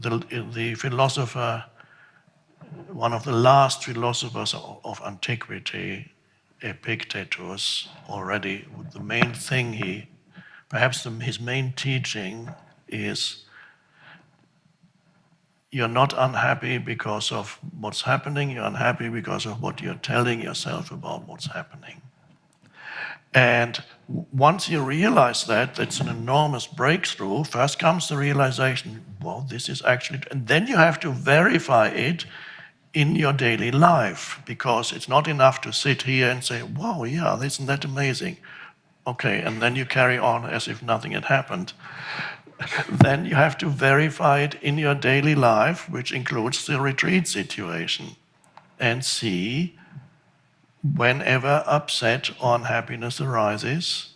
the philosopher, one of the last philosophers of antiquity, Epictetus, already, the main thing his main teaching is, you're not unhappy because of what's happening, you're unhappy because of what you're telling yourself about what's happening. And once you realize that, that's an enormous breakthrough. First comes the realization, well, this is actually, and then you have to verify it in your daily life, because it's not enough to sit here and say, wow, yeah, isn't that amazing? Okay, and then you carry on as if nothing had happened. Then you have to verify it in your daily life, which includes the retreat situation, and see, whenever upset or unhappiness arises,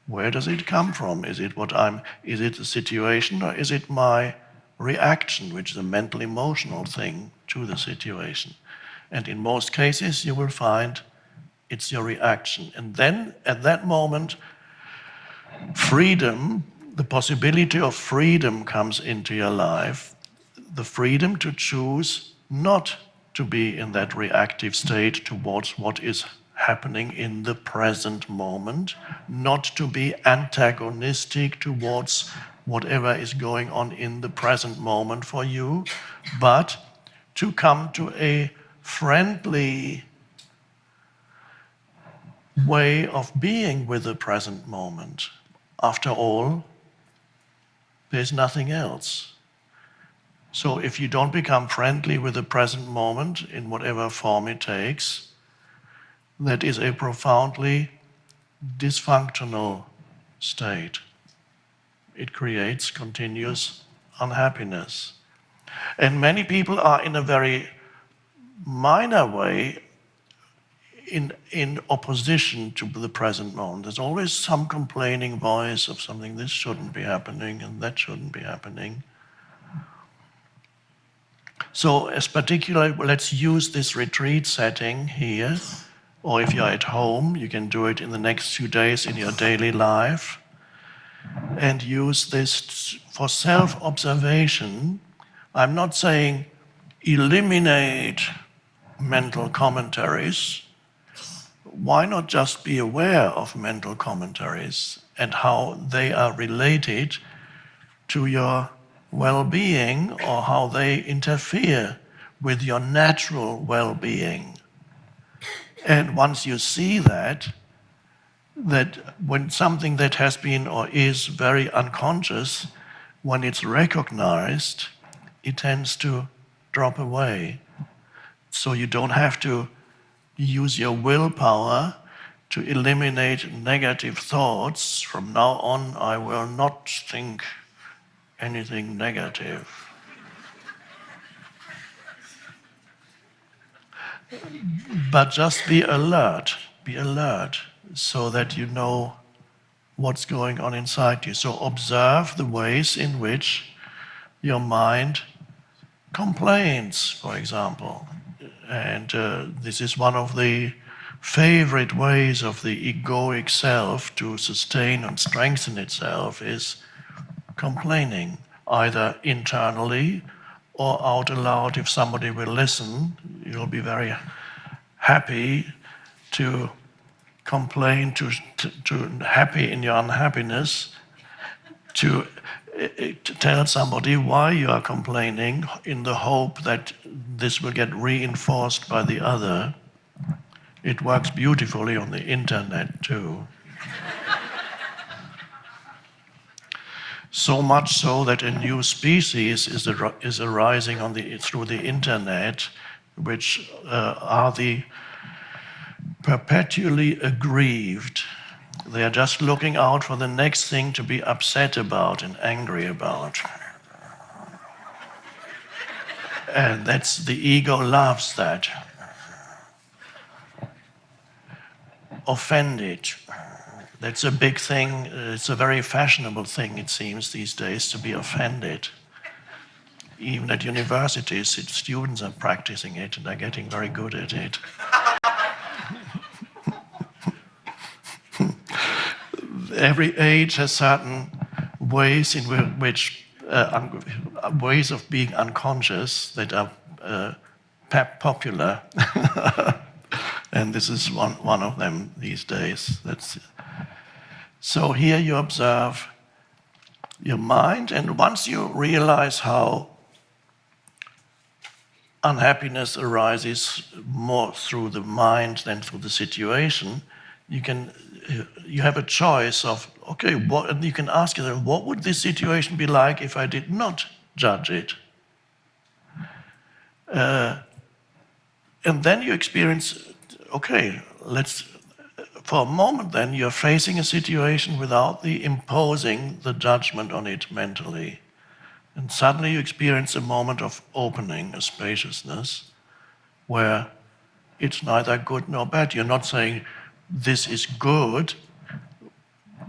where does it come from? Is it the situation, or is it my reaction, which is a mental emotional thing to the situation? And in most cases, you will find it's your reaction. And then at that moment, freedom, the possibility of freedom comes into your life, the freedom to choose not to be in that reactive state towards what is happening in the present moment, not to be antagonistic towards whatever is going on in the present moment for you, but to come to a friendly way of being with the present moment. After all, there's nothing else. So if you don't become friendly with the present moment in whatever form it takes, that is a profoundly dysfunctional state. It creates continuous unhappiness. And many people are in a very minor way in opposition to the present moment. There's always some complaining voice of something, this shouldn't be happening and that shouldn't be happening. So as particularly, let's use this retreat setting here, or if you're at home, you can do it in the next few days in your daily life, and use this for self-observation. I'm not saying eliminate mental commentaries. Why not just be aware of mental commentaries and how they are related to your well-being, or how they interfere with your natural well-being? And once you see that when something that has been or is very unconscious, when it's recognized, it tends to drop away. So you don't have to use your willpower to eliminate negative thoughts. From now on, I will not think anything negative. But just be alert, so that you know what's going on inside you. So observe the ways in which your mind complains, for example. And this is one of the favorite ways of the egoic self to sustain and strengthen itself, is complaining, either internally or out aloud. If somebody will listen, you'll be very happy to complain, to happy in your unhappiness, to tell somebody why you are complaining, in the hope that this will get reinforced by the other. It works beautifully on the internet too. So much so that a new species is arising through the internet, which are the perpetually aggrieved. They are just looking out for the next thing to be upset about and angry about. And the ego loves that. Offended. That's a big thing. It's a very fashionable thing, it seems, these days, to be offended. Even at universities, students are practicing it and are getting very good at it. Every age has certain ways in which ways of being unconscious that are popular. And this is one of them these days. So here you observe your mind, and once you realize how unhappiness arises more through the mind than through the situation, you have a choice of, okay, and you can ask yourself, what would this situation be like if I did not judge it? And then you experience, okay, for a moment then, you're facing a situation without imposing the judgment on it mentally. And suddenly you experience a moment of opening, a spaciousness, where it's neither good nor bad. You're not saying this is good,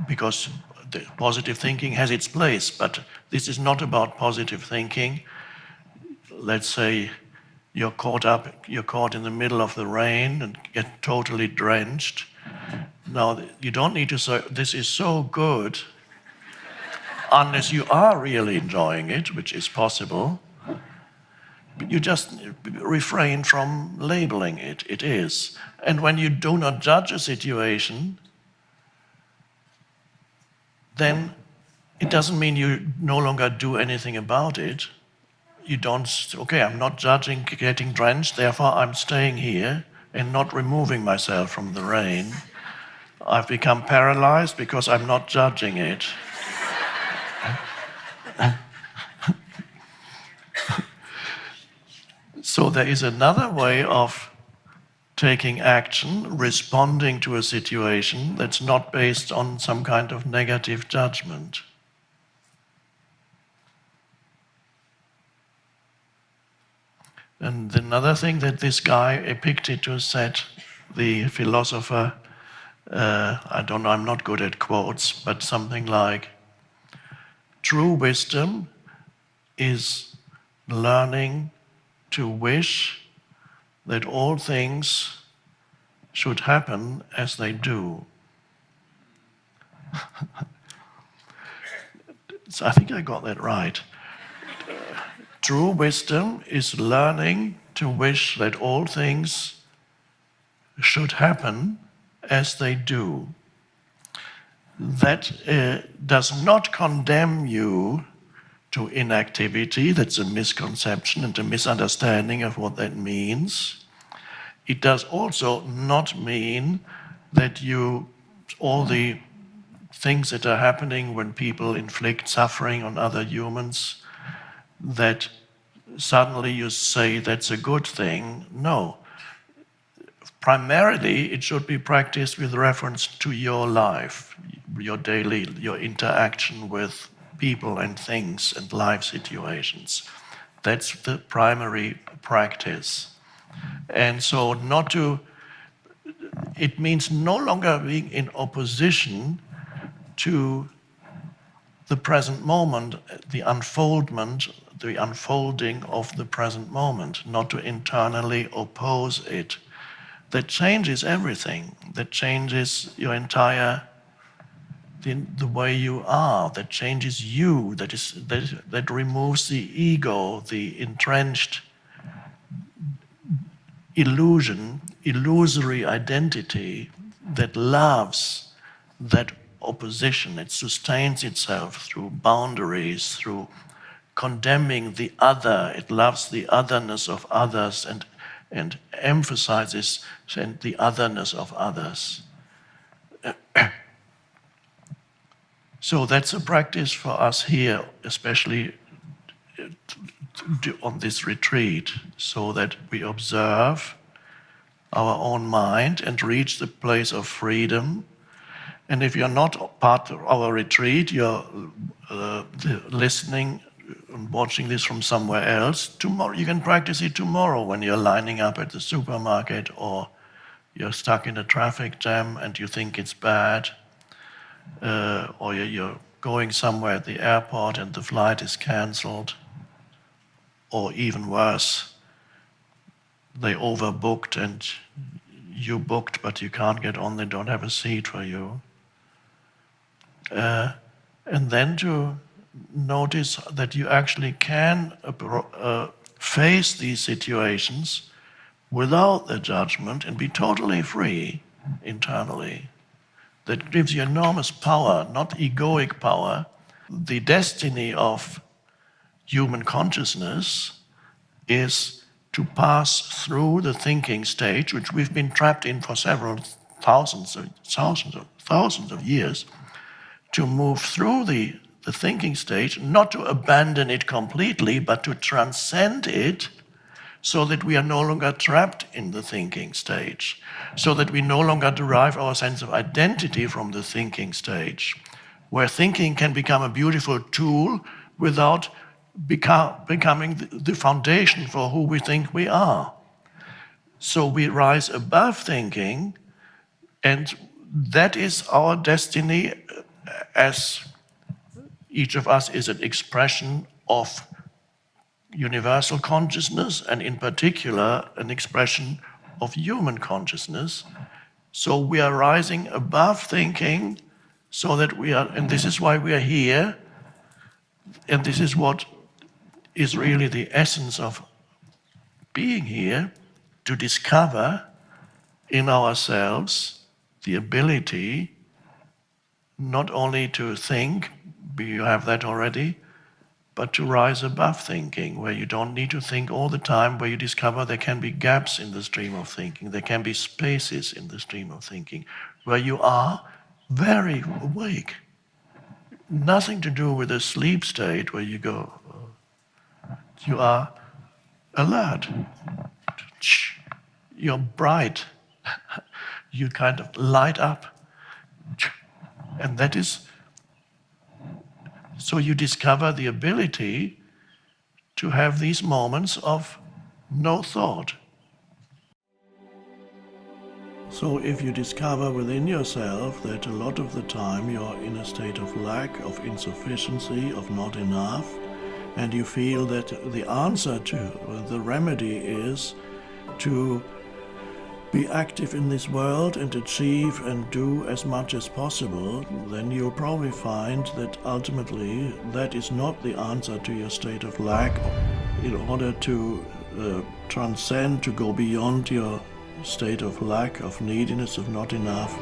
because the positive thinking has its place, but this is not about positive thinking. Let's say you're caught in the middle of the rain and get totally drenched. Now, you don't need to say, this is so good, unless you are really enjoying it, which is possible. You just refrain from labeling it. It is. And when you do not judge a situation, then it doesn't mean you no longer do anything about it. You don't, okay, I'm not judging getting drenched, therefore I'm staying here and not removing myself from the rain. I've become paralyzed because I'm not judging it. So there is another way of taking action, responding to a situation that's not based on some kind of negative judgment. And another thing that this guy Epictetus said, the philosopher, I don't know, I'm not good at quotes, but something like, true wisdom is learning to wish that all things should happen as they do. So I think I got that right. True wisdom is learning to wish that all things should happen as they do. That does not condemn you to inactivity. That's a misconception and a misunderstanding of what that means. It does also not mean that all the things that are happening when people inflict suffering on other humans, that suddenly you say that's a good thing. No. Primarily, it should be practiced with reference to your life, your interaction with people and things and life situations. That's the primary practice. And so it means no longer being in opposition to the present moment, the unfolding of the present moment, not to internally oppose it. That changes everything. That changes your entire, the way you are. That changes you. That removes the ego, the entrenched illusory identity that loves that opposition. It sustains itself through boundaries, through condemning the other. It loves the otherness of others and emphasizes the otherness of others. So that's a practice for us here, especially on this retreat, so that we observe our own mind and reach the place of freedom. And if you're not part of our retreat, you're listening and watching this from somewhere else, tomorrow you can practice it tomorrow when you're lining up at the supermarket, or you're stuck in a traffic jam and you think it's bad, or you're going somewhere at the airport and the flight is cancelled, or even worse, they overbooked and you booked but you can't get on, they don't have a seat for you. And then to notice that you actually can face these situations without the judgment and be totally free internally. That gives you enormous power, not egoic power. The destiny of human consciousness is to pass through the thinking stage, which we've been trapped in for several thousands of years, to move through the thinking stage, not to abandon it completely, but to transcend it, so that we are no longer trapped in the thinking stage, so that we no longer derive our sense of identity from the thinking stage, where thinking can become a beautiful tool without becoming the foundation for who we think we are. So we rise above thinking, and that is our destiny, as each of us is an expression of universal consciousness, and in particular, an expression of human consciousness. So we are rising above thinking, so that we are, and this is why we are here, and this is what is really the essence of being here, to discover in ourselves the ability not only to think, you have that already, but to rise above thinking, where you don't need to think all the time, where you discover there can be gaps in the stream of thinking, there can be spaces in the stream of thinking, where you are very awake. Nothing to do with a sleep state where you go, you are alert, you're bright, you kind of light up. And that is, so you discover the ability to have these moments of no thought. So if you discover within yourself that a lot of the time you're in a state of lack, of insufficiency, of not enough, and you feel that the answer to, the remedy is to be active in this world and achieve and do as much as possible, then you'll probably find that ultimately that is not the answer to your state of lack. In order to transcend, to go beyond your state of lack, of neediness, of not enough,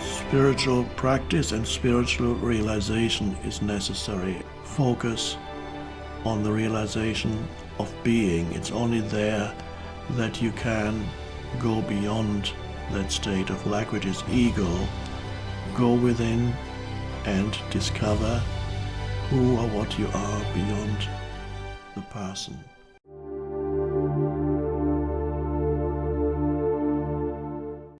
spiritual practice and spiritual realization is necessary. Focus on the realization of being. It's only there that you can go beyond that state of lack, which is ego. Go within and discover who or what you are beyond the person.